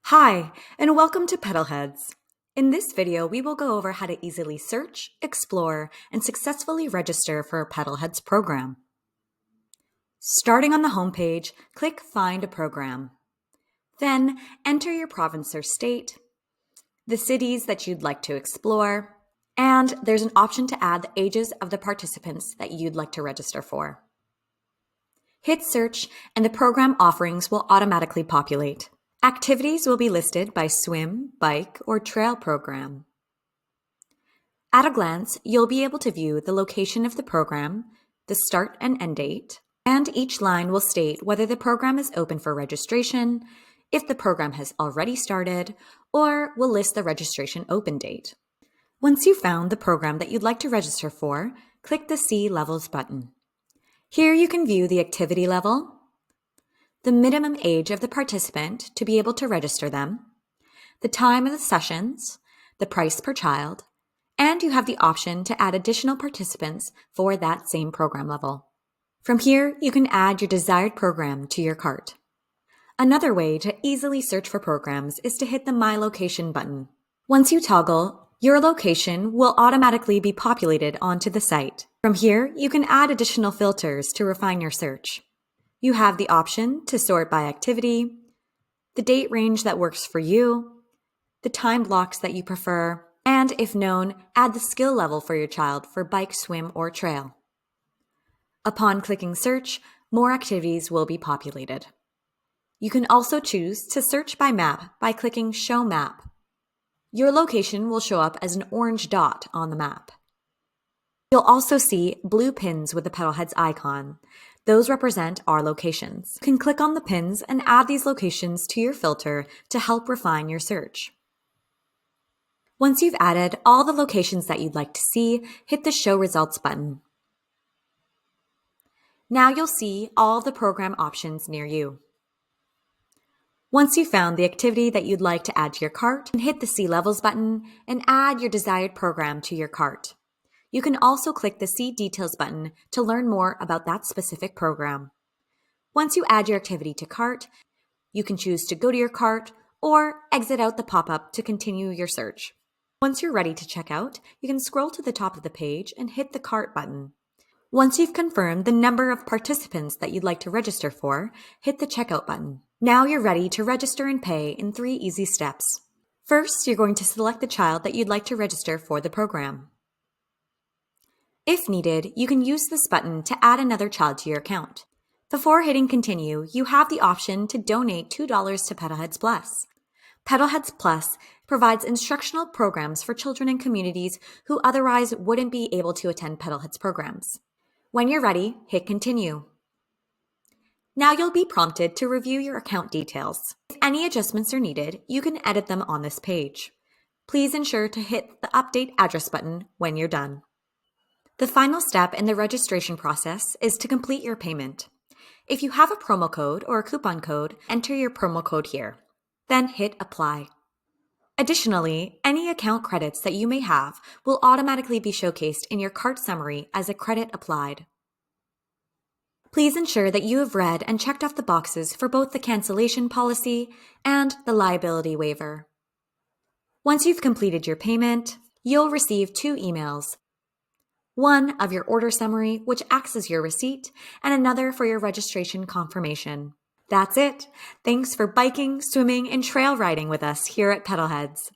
Hi, and welcome to Pedalheads. In this video, we will go over how to easily search, explore, and successfully register for a Pedalheads program. Starting on the homepage, click Find a Program. Then, enter your province or state, the cities that you'd like to explore, and there's an option to add the ages of the participants that you'd like to register for. Hit Search, and the program offerings will automatically populate. Activities will be listed by swim, bike, or trail program. At a glance, you'll be able to view the location of the program, the start and end date, and each line will state whether the program is open for registration, if the program has already started, or will list the registration open date. Once you've found the program that you'd like to register for, click the See Levels button. Here you can view the activity level, the minimum age of the participant to be able to register them, the time of the sessions, the price per child, and you have the option to add additional participants for that same program level. From here, you can add your desired program to your cart. Another way to easily search for programs is to hit the My Location button. Once you toggle, your location will automatically be populated onto the site. From here, you can add additional filters to refine your search. You have the option to sort by activity, the date range that works for you, the time blocks that you prefer, and if known, add the skill level for your child for bike, swim, or trail. Upon clicking search, more activities will be populated. You can also choose to search by map by clicking Show Map. Your location will show up as an orange dot on the map. You'll also see blue pins with the Pedalheads icon. Those represent our locations. You can click on the pins and add these locations to your filter to help refine your search. Once you've added all the locations that you'd like to see, hit the Show Results button. Now you'll see all the program options near you. Once you've found the activity that you'd like to add to your cart, hit the See Levels button and add your desired program to your cart. You can also click the See Details button to learn more about that specific program. Once you add your activity to cart, you can choose to go to your cart or exit out the pop-up to continue your search. Once you're ready to check out, you can scroll to the top of the page and hit the Cart button. Once you've confirmed the number of participants that you'd like to register for, hit the Checkout button. Now you're ready to register and pay in 3 easy steps. First, you're going to select the child that you'd like to register for the program. If needed, you can use this button to add another child to your account. Before hitting Continue, you have the option to donate $2 to Pedalheads Plus. Pedalheads Plus provides instructional programs for children in communities who otherwise wouldn't be able to attend Pedalheads programs. When you're ready, hit Continue. Now you'll be prompted to review your account details. If any adjustments are needed, you can edit them on this page. Please ensure to hit the Update Address button when you're done. The final step in the registration process is to complete your payment. If you have a promo code or a coupon code, enter your promo code here. Then hit Apply. Additionally, any account credits that you may have will automatically be showcased in your cart summary as a credit applied. Please ensure that you have read and checked off the boxes for both the cancellation policy and the liability waiver. Once you've completed your payment, you'll receive 2 emails. One of your order summary, which acts as your receipt, and another for your registration confirmation. That's it. Thanks for biking, swimming, and trail riding with us here at Pedalheads.